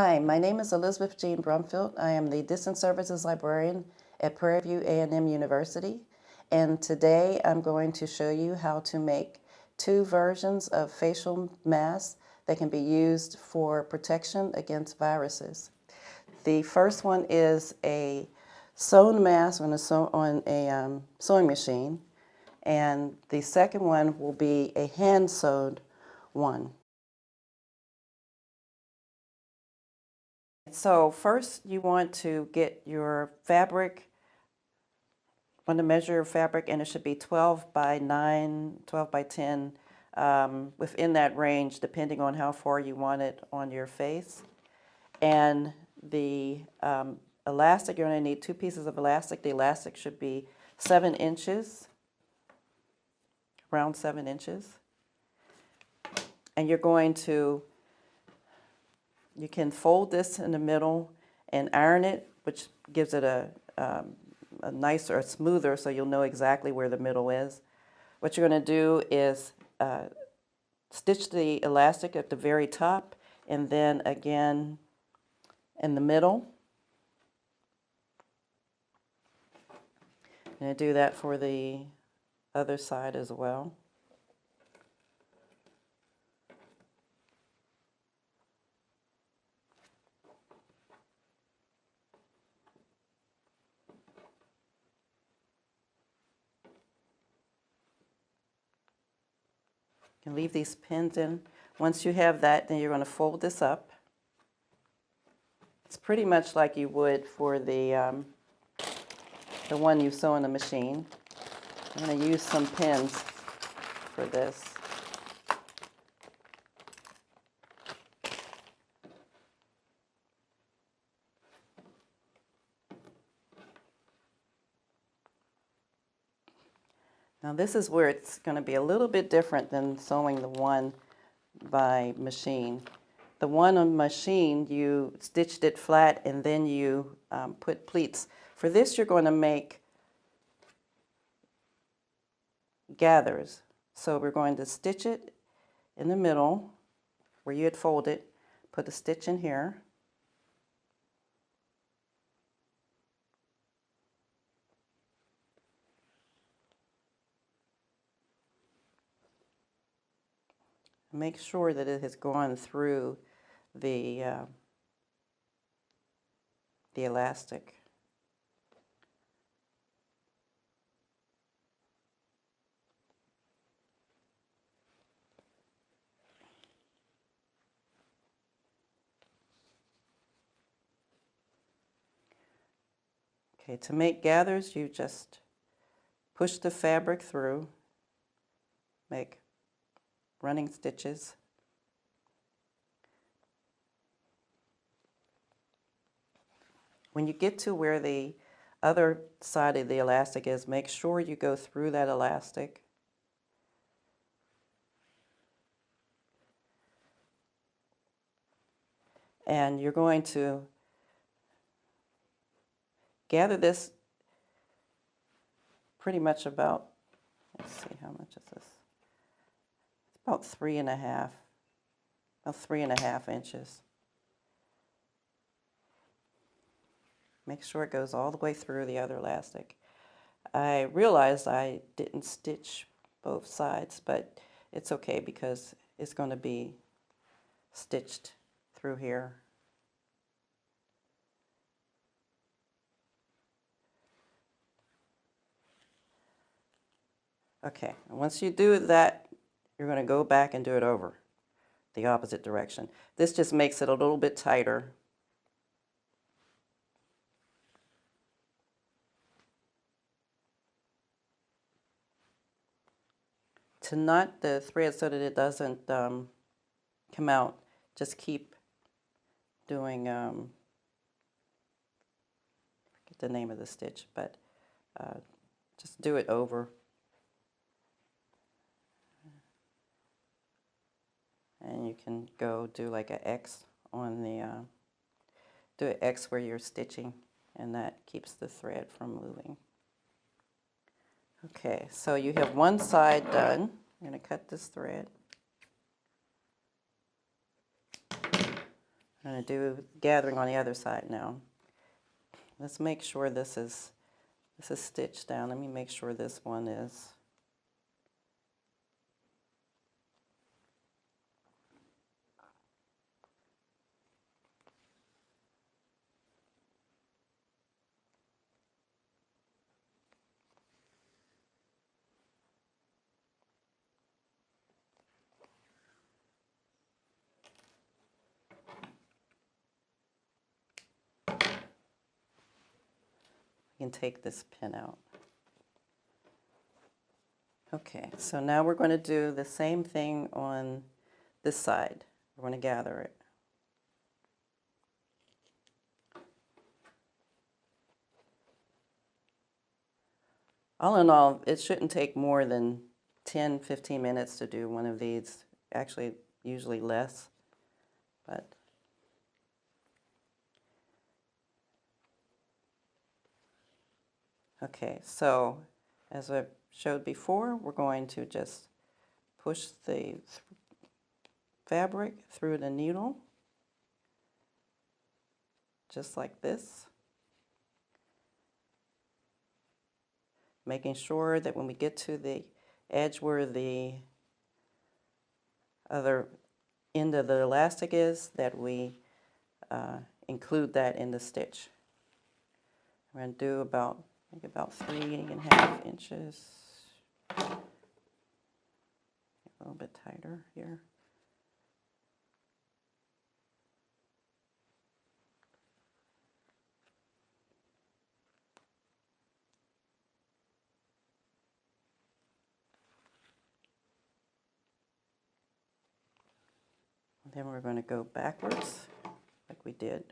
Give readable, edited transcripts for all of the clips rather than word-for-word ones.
Hi, my name is Elizabeth Jean Brumfield. I am the Distance Services Librarian at Prairie A&M University, and today I'm going to show you how to make two versions of facial masks that can be used for protection against viruses. The first one is a sewn mask on a sewing machine, and the second one will be a hand-sewn one. So first you want to get your fabric, want to measure your fabric, and it should be 12 by 9, 12 by 10, within that range depending on how far you want it on your face. And the elastic, you're going to need 2 pieces of elastic. The elastic should be 7 inches, around 7 inches. And you're going to, you can fold this in the middle and iron it, which gives it a nicer, a smoother, so you'll know exactly where the middle is. What you're going to do is stitch the elastic at the very top and then again in the middle. I'm going to do that for the other side as well. You can leave these pins in. Once you have that, then you're going to fold this up. It's pretty much like you would for the one you sew in the machine. I'm going to use some pins for this. Now this is where it's going to be a little bit different than sewing the one by machine. The one on machine, you stitched it flat and then you put pleats. For this, you're going to make gathers. So we're going to stitch it in the middle where you had folded, put a stitch in here. Make sure that it has gone through the elastic. Okay, to make gathers, you just push the fabric through, make running stitches. When you get to where the other side of the elastic is, make sure you go through that elastic. And you're going to gather this pretty much about, let's see, how much is this? It's about 3.5 inches. Make sure it goes all the way through the other elastic. I realized I didn't stitch both sides, but it's okay because it's going to be stitched through here. Okay, and once you do that, you're going to go back and do it over the opposite direction. This just makes it a little bit tighter. To knot the thread so that it doesn't come out, just keep doing, forget the name of the stitch, but just do it over. And you can go do like an X on the, do an X where you're stitching, and that keeps the thread from moving. Okay, so you have one side done. I'm going to cut this thread. I'm going to do gathering on the other side now. Let's make sure this is stitched down. Let me make sure this one is. You can take this pin out. Okay, so now we're going to do the same thing on this side. We're going to gather it. All in all, it shouldn't take more than 10-15 minutes to do one of these. Actually, usually less, but okay, so as I showed before, we're going to just push the fabric through the needle, just like this, making sure that when we get to the edge where the other end of the elastic is, that we include that in the stitch. We're going to do about 3.5 inches. A little bit tighter here. And then we're going to go backwards like we did.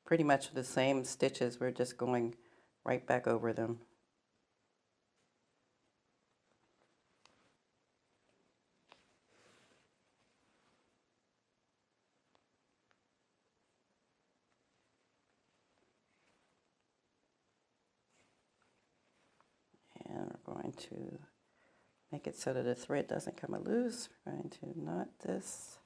Pretty much the same stitches, we're just going right back over them. And we're going to make it so that the thread doesn't come loose. We're going to knot this.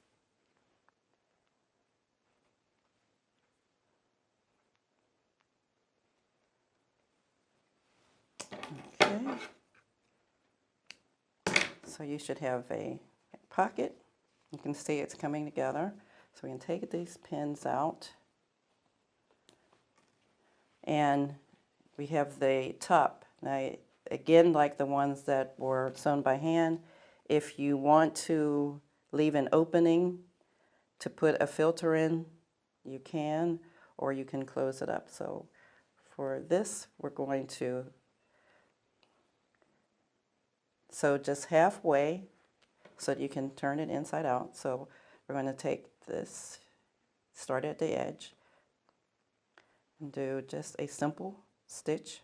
Okay. So you should have a pocket. You can see it's coming together. So we can take these pins out. And we have the top. Now, again, like the ones that were sewn by hand, if you want to leave an opening to put a filter in, you can, or you can close it up. So for this, we're going to sew just halfway so that you can turn it inside out. So we're going to take this, start at the edge, and do just a simple stitch.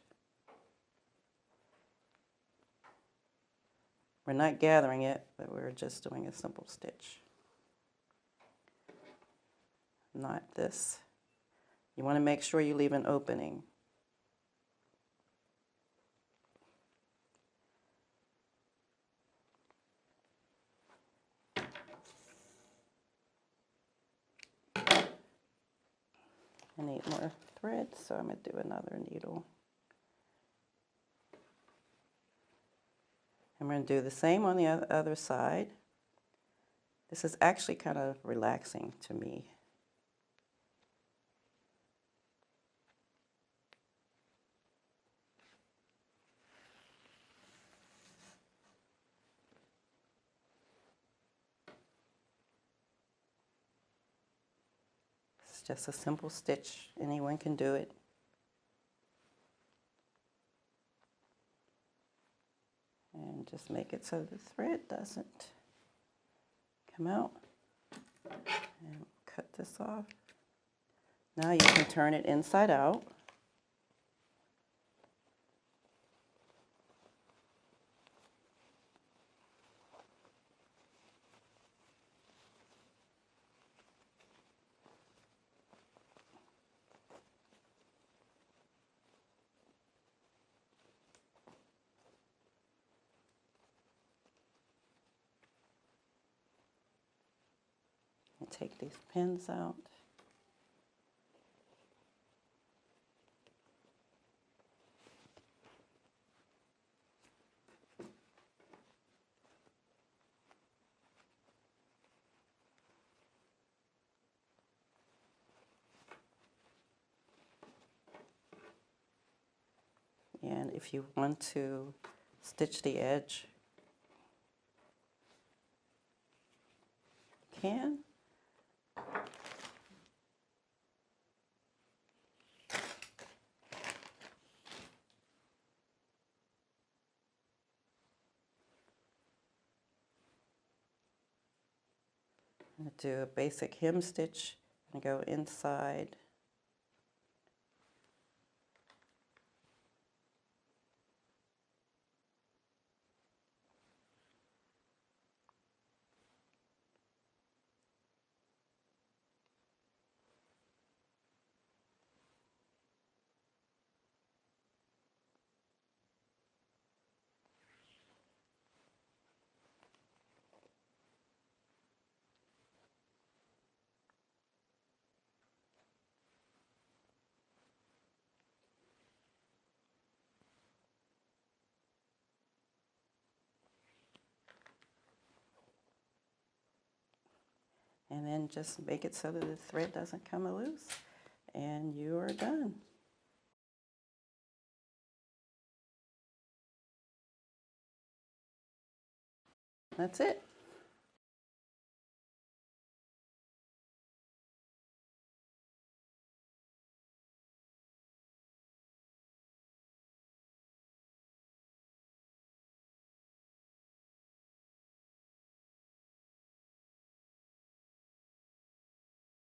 We're not gathering it, but we're just doing a simple stitch. Knot this. You want to make sure you leave an opening. I need more thread, so I'm going to do another needle. I'm going to do the same on the other side. This is actually kind of relaxing to me. It's just a simple stitch. Anyone can do it. And just make it so the thread doesn't come out. And cut this off. Now you can turn it inside out. Take these pins out. And if you want to stitch the edge, you can. I'm going to do a basic hem stitch and go inside. And then just make it so that the thread doesn't come loose, and you are done. That's it.